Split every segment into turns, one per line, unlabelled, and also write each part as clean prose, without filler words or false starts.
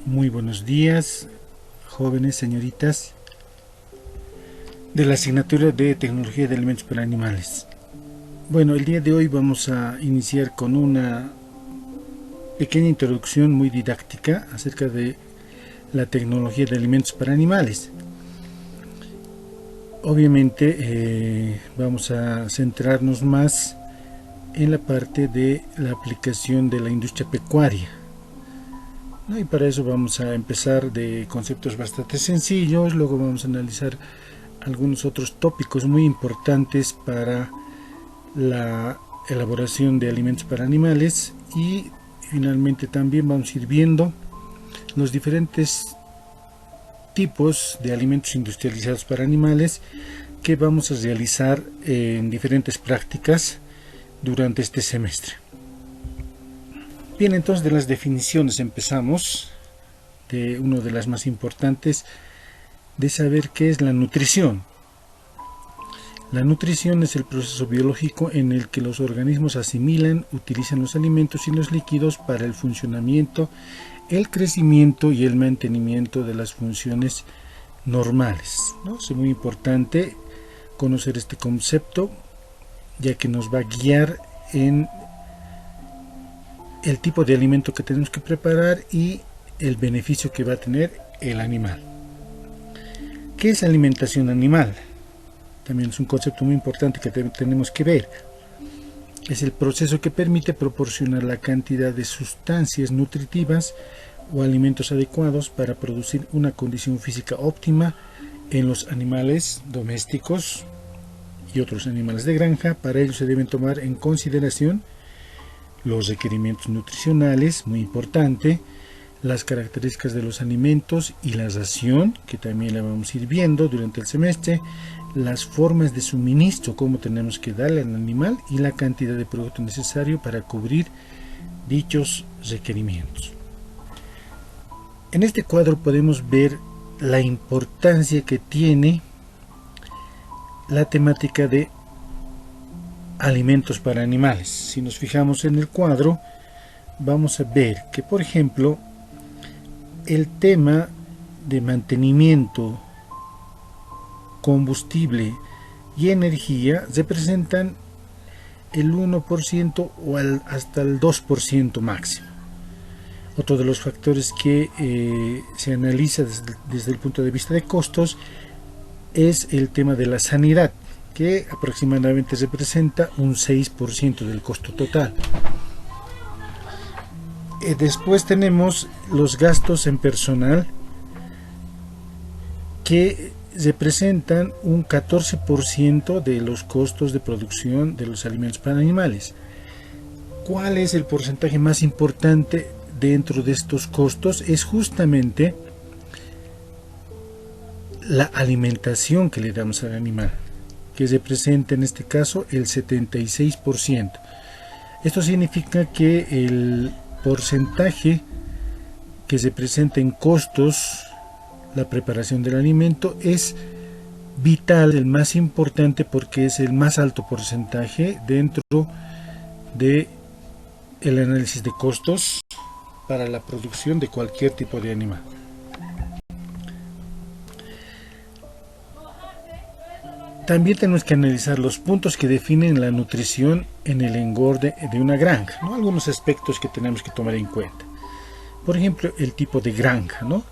Muy buenos días, jóvenes, señoritas, de la asignatura de Tecnología de Alimentos para Animales. Bueno, el día de hoy vamos a iniciar con una pequeña introducción muy didáctica acerca de la tecnología de alimentos para animales. Obviamente vamos a centrarnos más en la parte de la aplicación de la industria pecuaria. Y para eso vamos a empezar de conceptos bastante sencillos, luego vamos a analizar algunos otros tópicos muy importantes para la elaboración de alimentos para animales y finalmente también vamos a ir viendo los diferentes tipos de alimentos industrializados para animales que vamos a realizar en diferentes prácticas durante este semestre. Bien, entonces de las definiciones empezamos, de una de las más importantes, de saber qué es la nutrición. La nutrición es el proceso biológico en el que los organismos asimilan, utilizan los alimentos y los líquidos para el funcionamiento, el crecimiento y el mantenimiento de las funciones normales, ¿no? Es muy importante conocer este concepto, ya que nos va a guiar en el tipo de alimento que tenemos que preparar y el beneficio que va a tener el animal. ¿Qué es alimentación animal? También es un concepto muy importante que tenemos que ver. Es el proceso que permite proporcionar la cantidad de sustancias nutritivas o alimentos adecuados para producir una condición física óptima en los animales domésticos y otros animales de granja. Para ello se deben tomar en consideración los requerimientos nutricionales, muy importante, las características de los alimentos y la ración, que también la vamos a ir viendo durante el semestre, las formas de suministro, cómo tenemos que darle al animal y la cantidad de producto necesario para cubrir dichos requerimientos. En este cuadro podemos ver la importancia que tiene la temática de alimentos para animales. Si nos fijamos en el cuadro, vamos a ver que, por ejemplo, el tema de mantenimiento, combustible y energía representan el 1% o hasta el 2% máximo. Otro de los factores que se analiza desde el punto de vista de costos es el tema de la sanidad, que aproximadamente representa un 6% del costo total. Después tenemos los gastos en personal, que representan un 14% de los costos de producción de los alimentos para animales. ¿Cuál es el porcentaje más importante dentro de estos costos? Es justamente la alimentación que le damos al animal, que representa en este caso el 76%. Esto significa que el porcentaje que se presenta en costos, la preparación del alimento, es vital, el más importante, porque es el más alto porcentaje dentro de el análisis de costos para la producción de cualquier tipo de animal. También tenemos que analizar los puntos que definen la nutrición en el engorde de una granja, ¿no? Algunos aspectos que tenemos que tomar en cuenta. Por ejemplo, el tipo de granja, ¿no?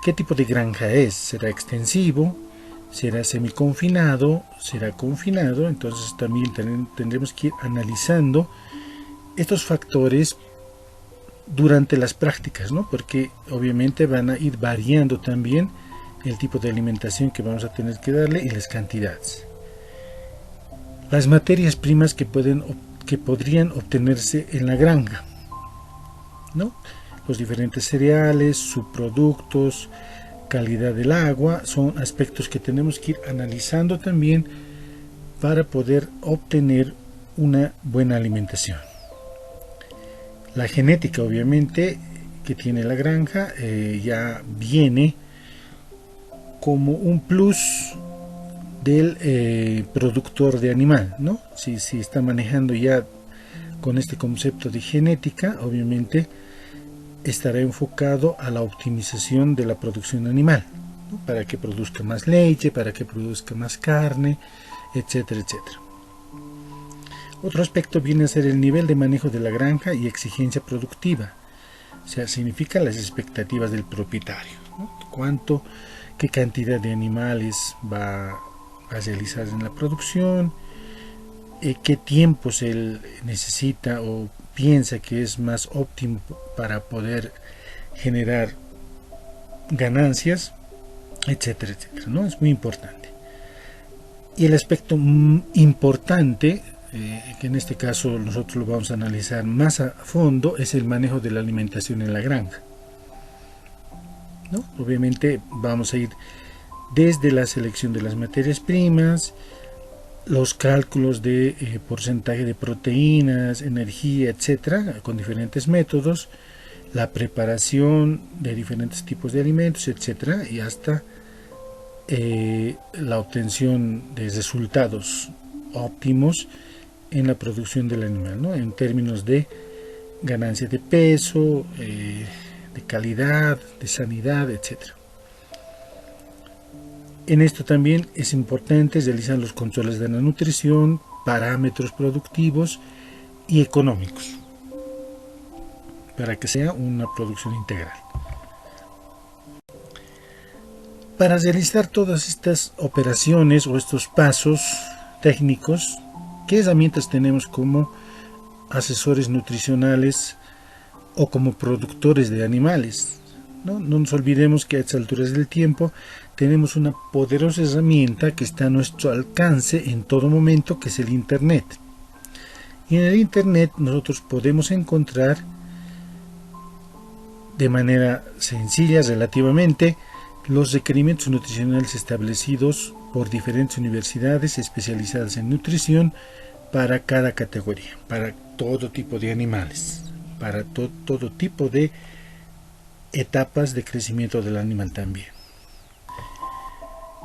¿Qué tipo de granja es? ¿Será extensivo? ¿Será semiconfinado? ¿Será confinado? Entonces también tendremos que ir analizando estos factores durante las prácticas, ¿no? Porque obviamente van a ir variando también el tipo de alimentación que vamos a tener que darle y las cantidades. Las materias primas que podrían obtenerse en la granja, ¿no? Los diferentes cereales, subproductos, calidad del agua, son aspectos que tenemos que ir analizando también para poder obtener una buena alimentación. La genética, obviamente, que tiene la granja ya viene como un plus del productor de animal, ¿no? Si está manejando ya con este concepto de genética, obviamente estará enfocado a la optimización de la producción animal, ¿no? Para que produzca más leche, para que produzca más carne, etcétera, etcétera. Otro aspecto viene a ser el nivel de manejo de la granja y exigencia productiva. O sea, significa las expectativas del propietario, ¿no? Qué cantidad de animales va a realizar en la producción, qué tiempos él necesita o piensa que es más óptimo para poder generar ganancias, etcétera, etcétera, ¿no? Es muy importante. Y el aspecto importante, que en este caso nosotros lo vamos a analizar más a fondo, es el manejo de la alimentación en la granja, ¿no? Obviamente vamos a ir desde la selección de las materias primas, los cálculos de porcentaje de proteínas, energía, etcétera, con diferentes métodos, la preparación de diferentes tipos de alimentos, etcétera, y hasta la obtención de resultados óptimos en la producción del animal, ¿no? En términos de ganancia de peso, de calidad, de sanidad, etcétera. En esto también es importante realizar los controles de la nutrición, parámetros productivos y económicos, para que sea una producción integral. Para realizar todas estas operaciones o estos pasos técnicos, ¿qué herramientas tenemos como asesores nutricionales o como productores de animales? No nos olvidemos que a estas alturas del tiempo tenemos una poderosa herramienta que está a nuestro alcance en todo momento, que es el Internet. Y en el Internet nosotros podemos encontrar de manera sencilla relativamente los requerimientos nutricionales establecidos por diferentes universidades especializadas en nutrición para cada categoría, para todo tipo de animales, para todo tipo de etapas de crecimiento del animal también.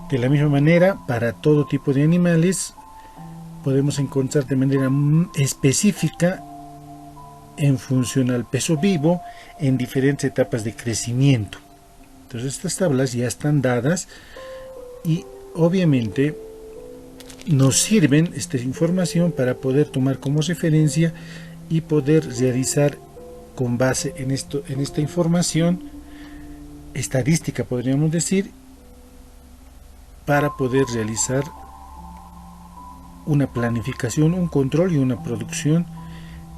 De la misma manera, para todo tipo de animales podemos encontrar de manera específica en función al peso vivo en diferentes etapas de crecimiento. Entonces estas tablas ya están dadas y obviamente nos sirven esta información para poder tomar como referencia y poder realizar con base en esta información estadística, podríamos decir, para poder realizar una planificación, un control y una producción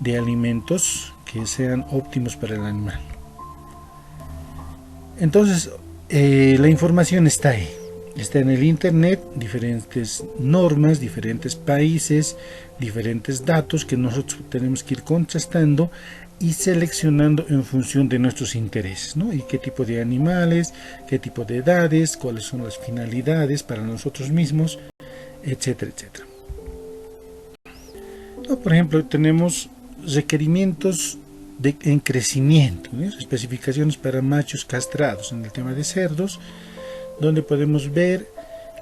de alimentos que sean óptimos para el animal. Entonces, la información está ahí, está en el Internet, diferentes normas, diferentes países, diferentes datos que nosotros tenemos que ir contrastando y seleccionando en función de nuestros intereses, ¿no? Y qué tipo de animales, qué tipo de edades, cuáles son las finalidades para nosotros mismos, etcétera, etcétera. ¿No? Por ejemplo, tenemos requerimientos en crecimiento, ¿no? Especificaciones para machos castrados en el tema de cerdos, donde podemos ver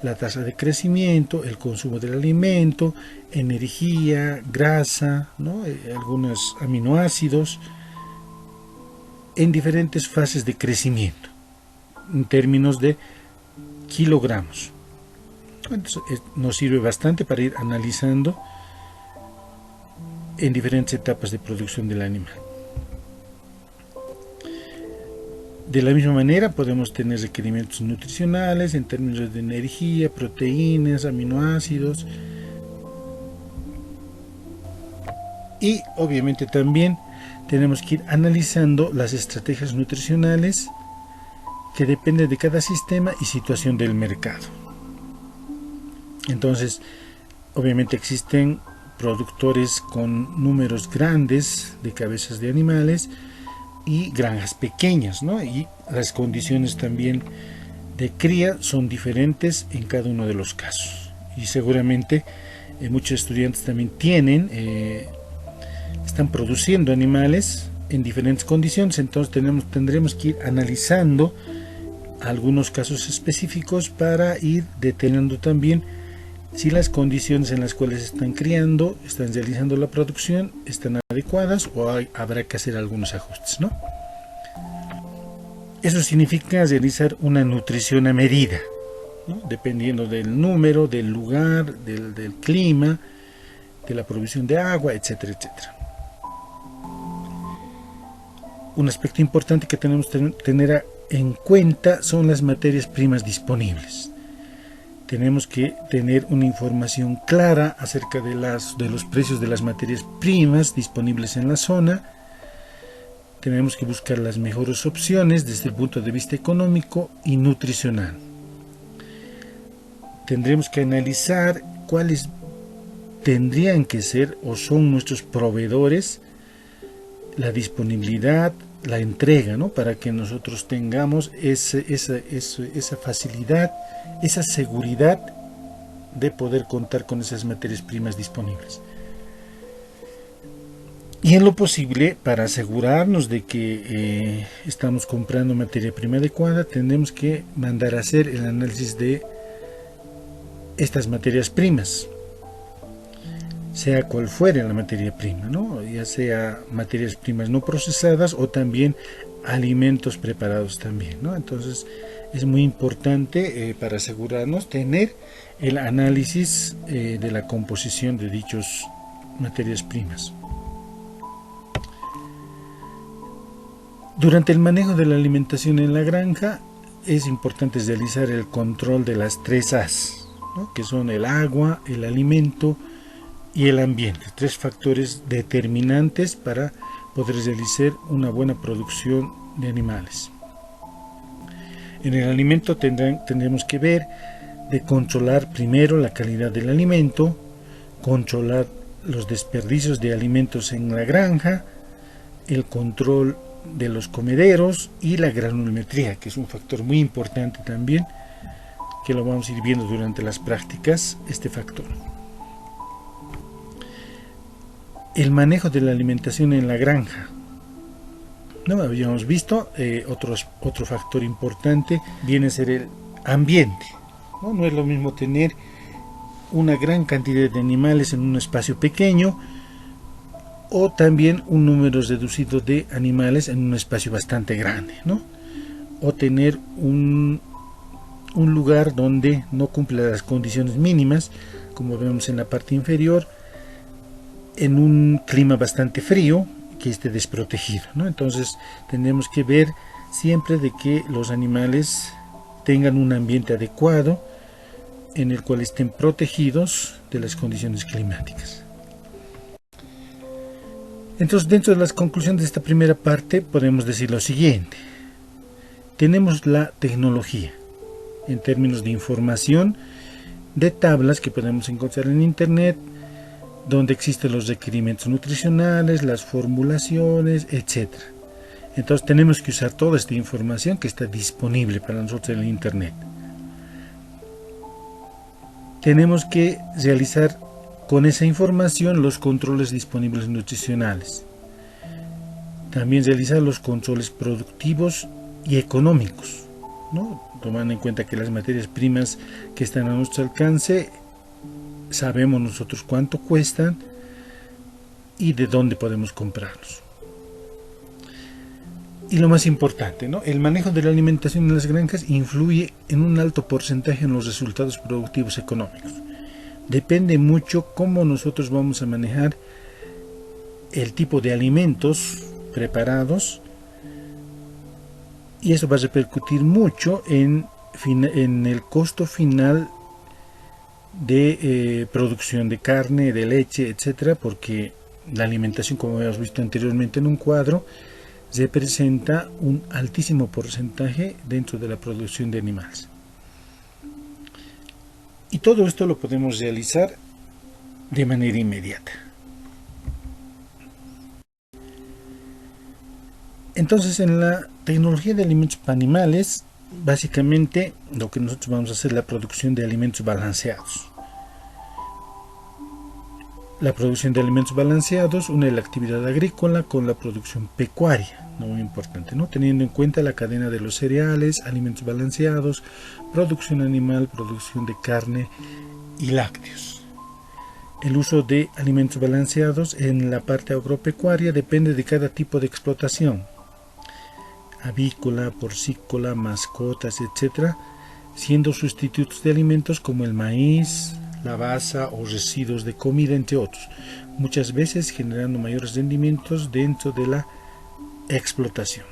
la tasa de crecimiento, el consumo del alimento, energía, grasa, ¿no? Algunos aminoácidos en diferentes fases de crecimiento en términos de kilogramos. Entonces, nos sirve bastante para ir analizando en diferentes etapas de producción del animal. De la misma manera podemos tener requerimientos nutricionales en términos de energía, proteínas, aminoácidos y obviamente también tenemos que ir analizando las estrategias nutricionales que dependen de cada sistema y situación del mercado. Entonces, obviamente existen productores con números grandes de cabezas de animales y granjas pequeñas, ¿no? Y las condiciones también de cría son diferentes en cada uno de los casos. Y seguramente muchos estudiantes también están produciendo animales en diferentes condiciones, entonces tendremos que ir analizando algunos casos específicos para ir deteniendo también si las condiciones en las cuales están criando, están realizando la producción, están adecuadas o habrá que hacer algunos ajustes, ¿no? Eso significa realizar una nutrición a medida, ¿no? Dependiendo del número, del lugar, del clima, de la provisión de agua, etcétera, etcétera. Un aspecto importante que tenemos que tener en cuenta son las materias primas disponibles. Tenemos que tener una información clara acerca de los precios de las materias primas disponibles en la zona. Tenemos que buscar las mejores opciones desde el punto de vista económico y nutricional. Tendremos que analizar cuáles tendrían que ser o son nuestros proveedores, la disponibilidad, la entrega, ¿no? Para que nosotros tengamos esa facilidad, esa seguridad de poder contar con esas materias primas disponibles. Y en lo posible, para asegurarnos de que estamos comprando materia prima adecuada, tendremos que mandar a hacer el análisis de estas materias primas, sea cual fuere la materia prima, ¿no? Ya sea materias primas no procesadas o también alimentos preparados también, ¿no? Entonces es muy importante para asegurarnos tener el análisis de la composición de dichas materias primas. Durante el manejo de la alimentación en la granja es importante realizar el control de las 3 A's, ¿no? Que son el agua, el alimento y el ambiente, 3 factores determinantes para poder realizar una buena producción de animales. En el alimento tendremos que ver de controlar primero la calidad del alimento, controlar los desperdicios de alimentos en la granja, el control de los comederos y la granulometría, que es un factor muy importante también, que lo vamos a ir viendo durante las prácticas, este factor. El manejo de la alimentación en la granja. No habíamos visto otro factor importante viene a ser el ambiente. No es lo mismo tener una gran cantidad de animales en un espacio pequeño o también un número reducido de animales en un espacio bastante grande, ¿no? O tener un lugar donde no cumple las condiciones mínimas, como vemos en la parte inferior, en un clima bastante frío, que esté desprotegido, ¿no? Entonces tendremos que ver siempre de que los animales tengan un ambiente adecuado en el cual estén protegidos de las condiciones climáticas. Entonces, dentro de las conclusiones de esta primera parte podemos decir lo siguiente: tenemos la tecnología en términos de información, de tablas que podemos encontrar en internet, donde existen los requerimientos nutricionales, las formulaciones, etc. Entonces tenemos que usar toda esta información que está disponible para nosotros en el internet. Tenemos que realizar con esa información los controles disponibles nutricionales. También realizar los controles productivos y económicos, ¿no? Tomando en cuenta que las materias primas que están a nuestro alcance, sabemos nosotros cuánto cuestan y de dónde podemos comprarlos. Y lo más importante, ¿no? El manejo de la alimentación en las granjas influye en un alto porcentaje en los resultados productivos económicos. Depende mucho cómo nosotros vamos a manejar el tipo de alimentos preparados, y eso va a repercutir mucho en el costo final de producción de carne, de leche, etcétera, porque la alimentación, como hemos visto anteriormente en un cuadro, representa un altísimo porcentaje dentro de la producción de animales. Y todo esto lo podemos realizar de manera inmediata. Entonces, en la tecnología de alimentos para animales, básicamente lo que nosotros vamos a hacer es la producción de alimentos balanceados. La producción de alimentos balanceados une la actividad agrícola con la producción pecuaria, ¿no? Muy importante, ¿no? Teniendo en cuenta la cadena de los cereales, alimentos balanceados, producción animal, producción de carne y lácteos. El uso de alimentos balanceados en la parte agropecuaria depende de cada tipo de explotación. avícola, porcícola, mascotas, etc., siendo sustitutos de alimentos como el maíz, la basa o residuos de comida, entre otros, muchas veces generando mayores rendimientos dentro de la explotación.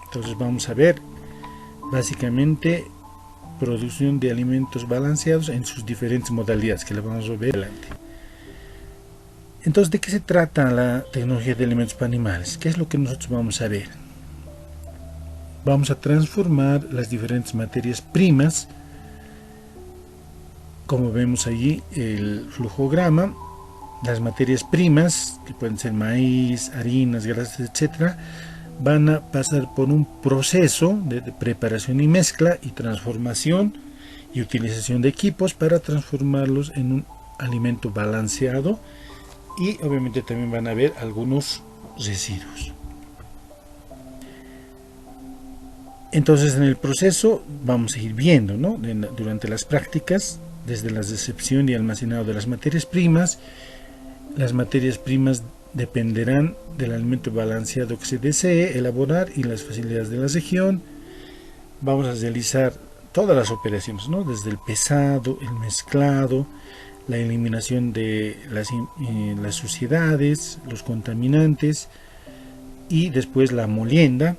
Entonces vamos a ver básicamente producción de alimentos balanceados en sus diferentes modalidades, que las vamos a ver adelante. Entonces, ¿de qué se trata la tecnología de alimentos para animales? ¿Qué es lo que nosotros vamos a ver? Vamos a transformar las diferentes materias primas, como vemos allí el flujograma. Las materias primas, que pueden ser maíz, harinas, grasas, etcétera, van a pasar por un proceso de preparación y mezcla y transformación y utilización de equipos para transformarlos en un alimento balanceado, y obviamente también van a haber algunos residuos. Entonces, en el proceso vamos a ir viendo, ¿no?, durante las prácticas, desde la recepción y almacenado de las materias primas. Las materias primas dependerán del alimento balanceado que se desee elaborar y las facilidades de la región. Vamos a realizar todas las operaciones, ¿no?, desde el pesado, el mezclado, la eliminación de las suciedades, los contaminantes, y después la molienda,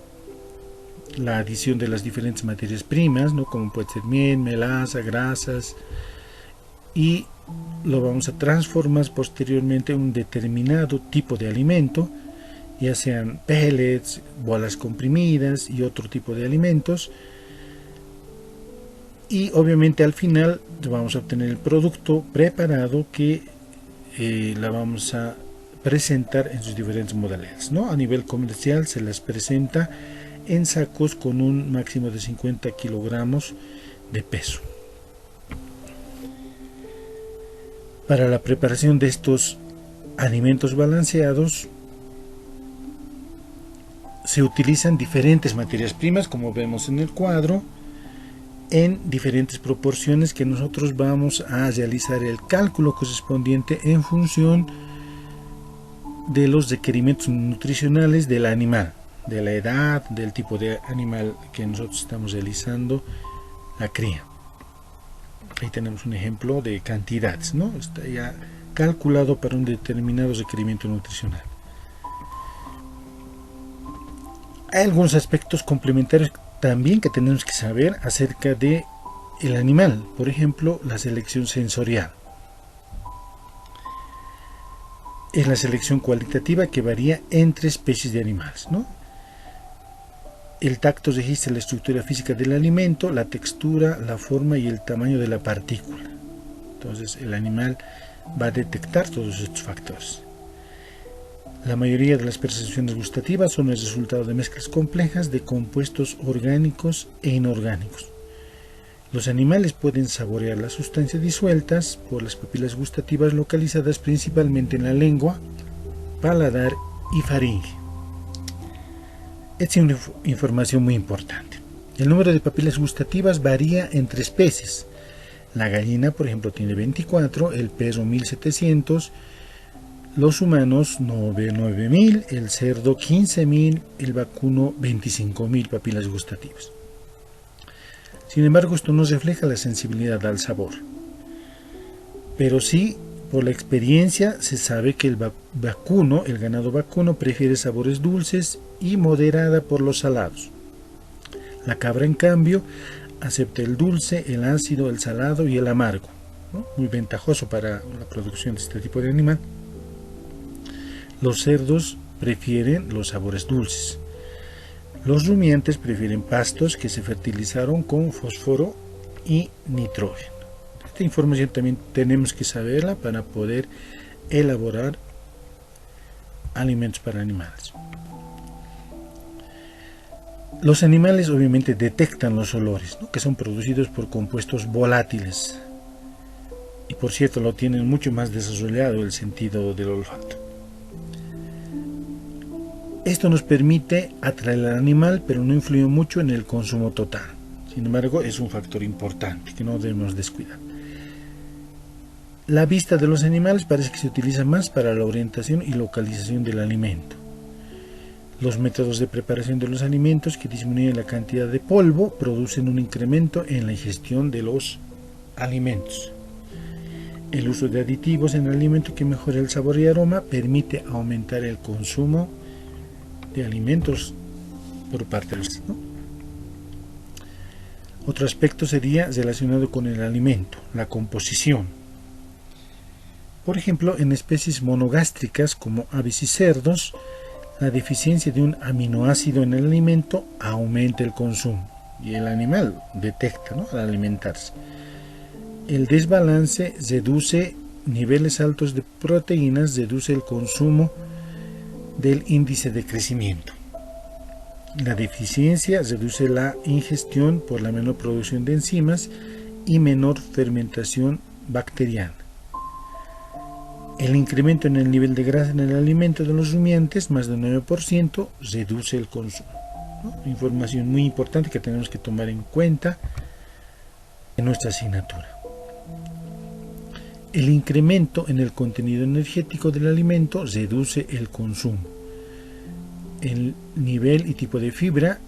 la adición de las diferentes materias primas, ¿no?, como puede ser miel, melaza, grasas, y lo vamos a transformar posteriormente en un determinado tipo de alimento, ya sean pellets, bolas comprimidas y otro tipo de alimentos, y obviamente al final vamos a obtener el producto preparado que la vamos a presentar en sus diferentes modalidades, ¿no? A nivel comercial se las presenta en sacos con un máximo de 50 kilogramos de peso. Para la preparación de estos alimentos balanceados se utilizan diferentes materias primas, como vemos en el cuadro, en diferentes proporciones, que nosotros vamos a realizar el cálculo correspondiente en función de los requerimientos nutricionales del animal, de la edad, del tipo de animal que nosotros estamos realizando la cría. Ahí tenemos un ejemplo de cantidades, ¿no? Está ya calculado para un determinado requerimiento nutricional. Hay algunos aspectos complementarios también que tenemos que saber acerca de el animal. Por ejemplo, la selección sensorial. Es la selección cualitativa que varía entre especies de animales, ¿no? El tacto registra la estructura física del alimento, la textura, la forma y el tamaño de la partícula. Entonces el animal va a detectar todos estos factores. La mayoría de las percepciones gustativas son el resultado de mezclas complejas de compuestos orgánicos e inorgánicos. Los animales pueden saborear las sustancias disueltas por las papilas gustativas localizadas principalmente en la lengua, paladar y faringe. Esta es una información muy importante. El número de papilas gustativas varía entre especies. La gallina, por ejemplo, tiene 24, el perro 1700, los humanos 9.000, el cerdo 15.000, el vacuno 25.000 papilas gustativas. Sin embargo, esto no refleja la sensibilidad al sabor, pero sí, por la experiencia, se sabe que el ganado vacuno prefiere sabores dulces y moderada por los salados. La cabra, en cambio, acepta el dulce, el ácido, el salado y el amargo, ¿no? Muy ventajoso para la producción de este tipo de animal. Los cerdos prefieren los sabores dulces. Los rumiantes prefieren pastos que se fertilizaron con fósforo y nitrógeno. Esta información también tenemos que saberla para poder elaborar alimentos para animales. Los animales obviamente detectan los olores, ¿no?, que son producidos por compuestos volátiles, y por cierto lo tienen mucho más desarrollado el sentido del olfato. Esto nos permite atraer al animal, pero no influye mucho en el consumo total. Sin embargo, es un factor importante que no debemos descuidar. La vista de los animales parece que se utiliza más para la orientación y localización del alimento. Los métodos de preparación de los alimentos que disminuyen la cantidad de polvo producen un incremento en la ingestión de los alimentos. El uso de aditivos en el alimento que mejora el sabor y aroma permite aumentar el consumo de alimentos por parte de los, ¿no? Otro aspecto sería relacionado con el alimento, la composición. Por ejemplo, en especies monogástricas como aves y cerdos, la deficiencia de un aminoácido en el alimento aumenta el consumo y el animal detecta, ¿no?, al alimentarse. El desbalance reduce niveles altos de proteínas, reduce el consumo del índice de crecimiento. La deficiencia reduce la ingestión por la menor producción de enzimas y menor fermentación bacteriana. El incremento en el nivel de grasa en el alimento de los rumiantes, más del 9%, reduce el consumo, ¿no? Información muy importante que tenemos que tomar en cuenta en nuestra asignatura. El incremento en el contenido energético del alimento reduce el consumo. El nivel y tipo de fibra,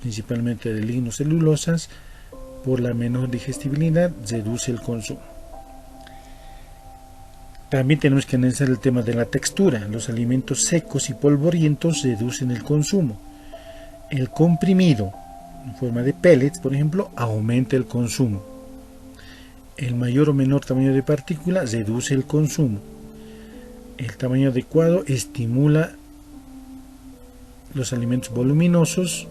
principalmente de lignocelulosas, por la menor digestibilidad, reduce el consumo. También tenemos que analizar el tema de la textura. Los alimentos secos y polvorientos reducen el consumo. El comprimido, en forma de pellets, por ejemplo, aumenta el consumo. El mayor o menor tamaño de partícula reduce el consumo. El tamaño adecuado estimula los alimentos voluminosos.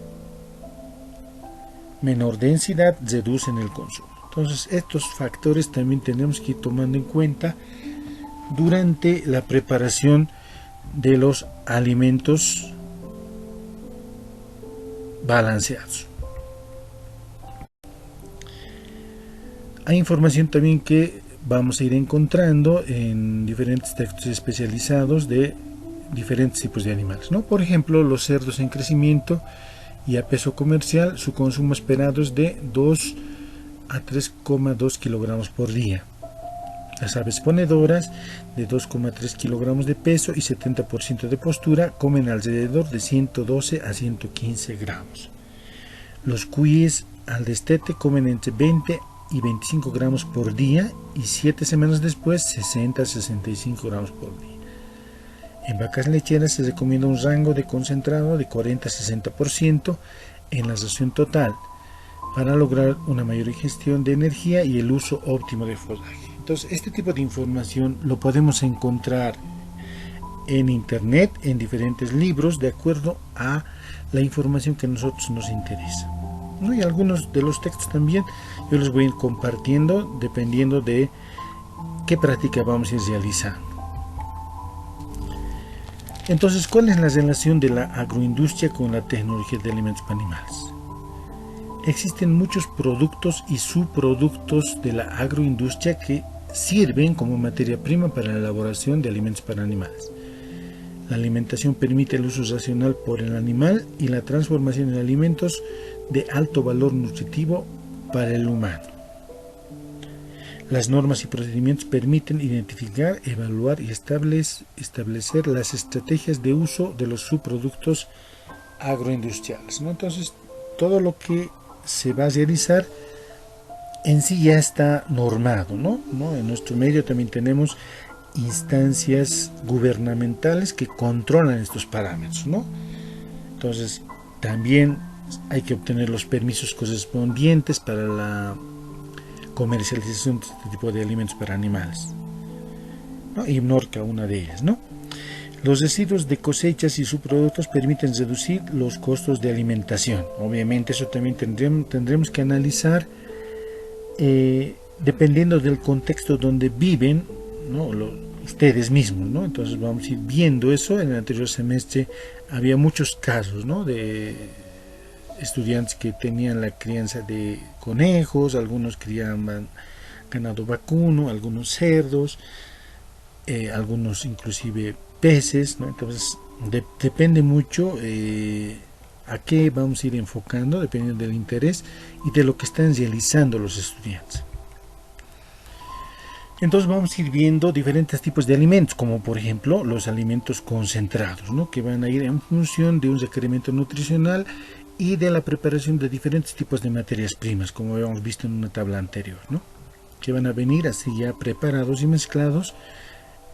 Menor densidad reducen el consumo. Entonces, estos factores también tenemos que ir tomando en cuenta durante la preparación de los alimentos balanceados. Hay información también que vamos a ir encontrando en diferentes textos especializados de diferentes tipos de animales, ¿no? Por ejemplo, los cerdos en crecimiento y a peso comercial, su consumo esperado es de 2 a 3,2 kilogramos por día. Las aves ponedoras de 2,3 kilogramos de peso y 70% de postura comen alrededor de 112 a 115 gramos. Los cuyes al destete comen entre 20 y 25 gramos por día y 7 semanas después 60 a 65 gramos por día. En vacas lecheras se recomienda un rango de concentrado de 40 a 60% en la ración total para lograr una mayor ingestión de energía y el uso óptimo de forraje. Entonces, este tipo de información lo podemos encontrar en internet, en diferentes libros, de acuerdo a la información que a nosotros nos interesa, ¿no? Y algunos de los textos también yo los voy a ir compartiendo dependiendo de qué práctica vamos a ir realizando. Entonces, ¿cuál es la relación de la agroindustria con la tecnología de alimentos para animales? Existen muchos productos y subproductos de la agroindustria que sirven como materia prima para la elaboración de alimentos para animales. La alimentación permite el uso racional por el animal y la transformación en alimentos de alto valor nutritivo para el humano. Las normas y procedimientos permiten identificar, evaluar y establecer las estrategias de uso de los subproductos agroindustriales, ¿no? Entonces, todo lo que se va a realizar en sí ya está normado, ¿no? En nuestro medio también tenemos instancias gubernamentales que controlan estos parámetros, ¿no? Entonces, también hay que obtener los permisos correspondientes para la comercialización de este tipo de alimentos para animales, ¿no? Y Norca, una de ellas, ¿no? Los residuos de cosechas y subproductos permiten reducir los costos de alimentación. Obviamente eso también tendremos que analizar dependiendo del contexto donde viven, ¿no? Ustedes mismos, ¿no? Entonces vamos a ir viendo eso. En el anterior semestre había muchos casos, ¿no?, de estudiantes que tenían la crianza de conejos, algunos criaban ganado vacuno, algunos cerdos, algunos inclusive peces, ¿no? Entonces depende mucho a qué vamos a ir enfocando, dependiendo del interés y de lo que están realizando los estudiantes. Entonces vamos a ir viendo diferentes tipos de alimentos, como por ejemplo los alimentos concentrados, ¿no? Que van a ir en función de un requerimiento nutricional y de la preparación de diferentes tipos de materias primas, como habíamos visto en una tabla anterior, ¿no? Que van a venir así ya preparados y mezclados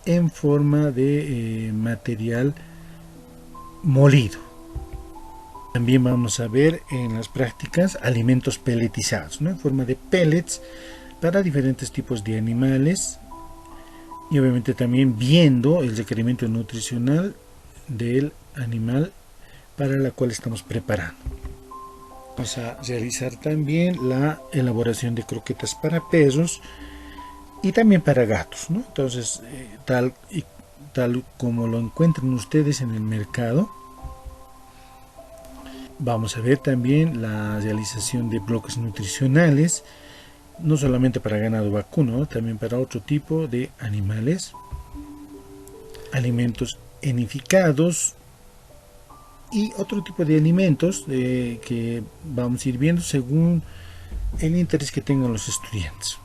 en forma de material molido. También vamos a ver en las prácticas alimentos peletizados, ¿no? En forma de pellets para diferentes tipos de animales, y obviamente también viendo el requerimiento nutricional del animal para la cual estamos preparando. Vamos a realizar también la elaboración de croquetas para perros y también para gatos, ¿no? Entonces, tal como lo encuentran ustedes en el mercado, vamos a ver también la realización de bloques nutricionales, no solamente para ganado vacuno, ¿no? También para otro tipo de animales, alimentos enificados y otro tipo de alimentos que vamos a ir viendo según el interés que tengan los estudiantes.